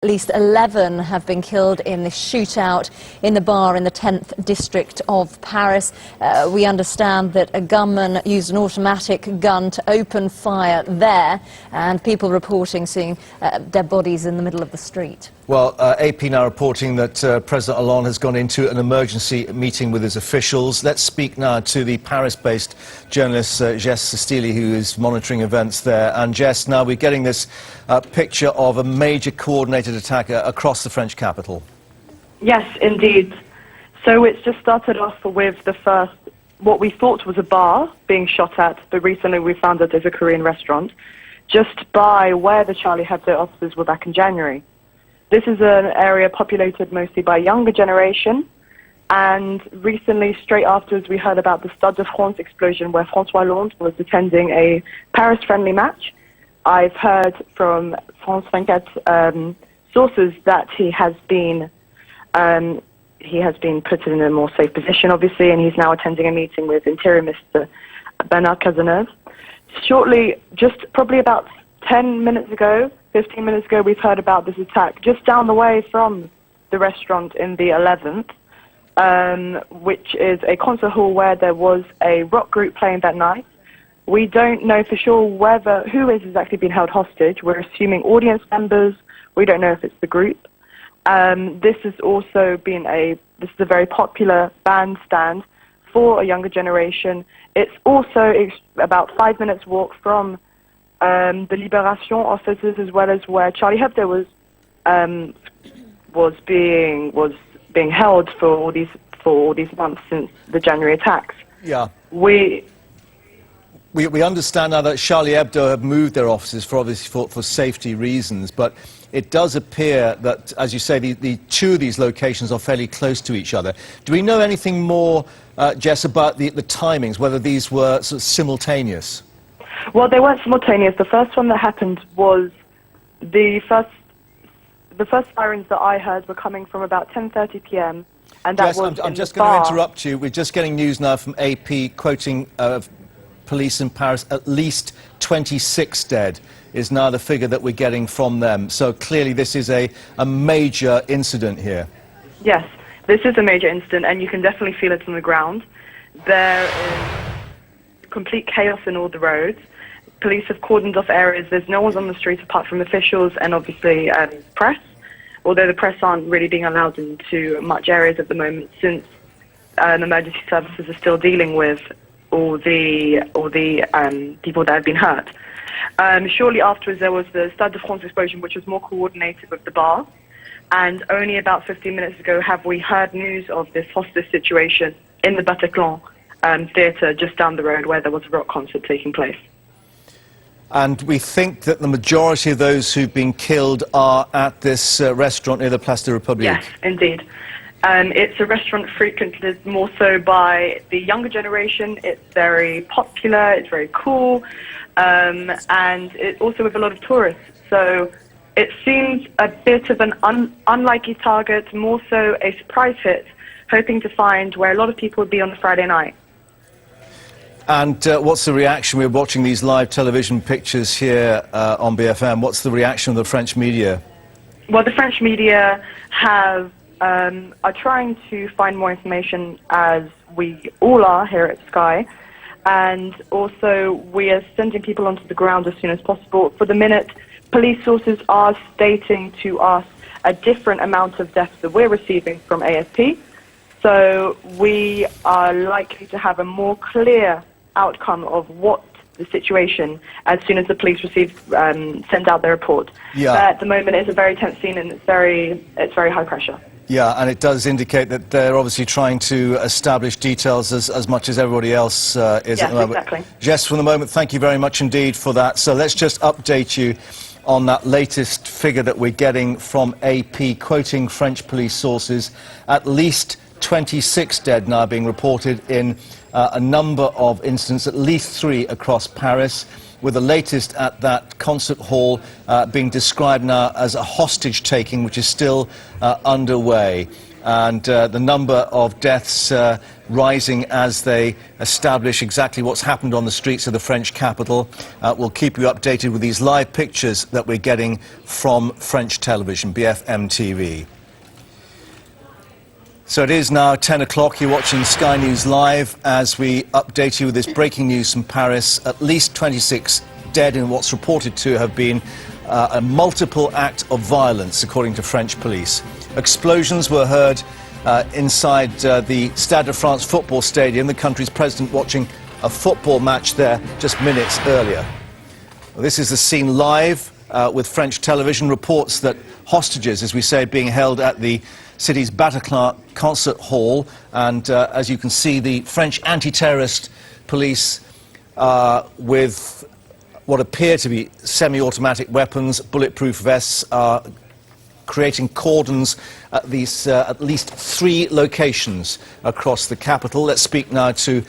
At least 11 have been killed in this shootout in the bar in the 10th district of Paris. We understand that a gunman used an automatic gun to open fire there, and people reporting seeing dead bodies in the middle of the street. Well, AP now reporting that President Hollande has gone into an emergency meeting with his officials. Let's speak now to the Paris-based journalist Jess Sestili, who is monitoring events there. And Jess, now we're getting this picture of a major coordinated attack across the French capital. Yes, indeed. So it's just started off with the first, what we thought was a bar being shot at, but recently we found that there's a Korean restaurant just by where the Charlie Hebdo officers were back in January. This is an area populated mostly by younger generation, and recently, straight afterwards, we heard about the Stade de France explosion where François Hollande was attending a Paris-friendly match. I've heard from France 24 sources that he has been put in a more safe position, obviously, and he's now attending a meeting with Interior Minister Bernard Cazeneuve. Shortly, just probably about 10 minutes ago, 15 minutes ago, we've heard about this attack just down the way from the restaurant in the 11th, which is a concert hall where there was a rock group playing that night. We don't know for sure who is exactly being held hostage. We're assuming audience members. We don't know if it's the group. This has also been a very popular bandstand for a younger generation. It's also about 5 minutes walk from the Libération offices, as well as where Charlie Hebdo was being held for all these months since the January attacks. Yeah. We understand now that Charlie Hebdo have moved their offices for safety reasons, but it does appear that, as you say, the two of these locations are fairly close to each other. Do we know anything more, Jess, about the timings, whether these were sort of simultaneous? Well, they weren't simultaneous. The first one that happened was the first sirens that I heard were coming from about 10:30 p.m. and that was I'm just going to interrupt you. We're just getting news now from AP quoting police in Paris. At least 26 dead is now the figure that we're getting from them. So clearly this is a major incident here. Yes, this is a major incident, and you can definitely feel it on the ground. There is complete chaos in all the roads. Police have cordoned off areas. There's no one on the streets apart from officials and obviously press, although the press aren't really being allowed into much areas at the moment, since emergency services are still dealing with all the people that have been hurt. Shortly afterwards, there was the Stade de France explosion, which was more coordinated with the bar, and only about 15 minutes ago have we heard news of this hostage situation in the Bataclan theatre just down the road, where there was a rock concert taking place. And we think that the majority of those who've been killed are at this restaurant near the Place de la République. Yes, indeed. It's a restaurant frequented more so by the younger generation. It's very popular, it's very cool, and it also with a lot of tourists. So it seems a bit of an unlikely target, more so a surprise hit, hoping to find where a lot of people would be on a Friday night. And what's the reaction? We're watching these live television pictures here on BFM. What's the reaction of the French media? Well, the French media are trying to find more information, as we all are here at Sky. And also, we are sending people onto the ground as soon as possible. For the minute, police sources are stating to us a different amount of deaths that we're receiving from AFP. So we are likely to have a more clear outcome of what the situation as soon as the police send out their report. Yeah. But at the moment, it's a very tense scene, and it's very high pressure. Yeah, and it does indicate that they're obviously trying to establish details as much as everybody else is at the moment. Exactly. Jess, for the moment, thank you very much indeed for that. So let's just update you on that latest figure that we're getting from AP, quoting French police sources. At least 26 dead now being reported in a number of incidents, at least 3 across Paris, with the latest at that concert hall being described now as a hostage-taking, which is still underway. and the number of deaths rising as they establish exactly what's happened on the streets of the French capital. We'll keep you updated with these live pictures that we're getting from French television, BFM TV. So it is now 10 o'clock. You're watching Sky News Live as we update you with this breaking news from Paris. At least 26 dead in what's reported to have been a multiple act of violence, according to French police. Explosions were heard inside the Stade de France football stadium, the country's president watching a football match there just minutes earlier. Well, this is the scene live with French television. Reports that hostages, as we say, being held at the city's Bataclan concert hall. And as you can see, the French anti-terrorist police with what appear to be semi-automatic weapons, bulletproof vests, are creating cordons at these at least 3 locations across the capital. Let's speak now to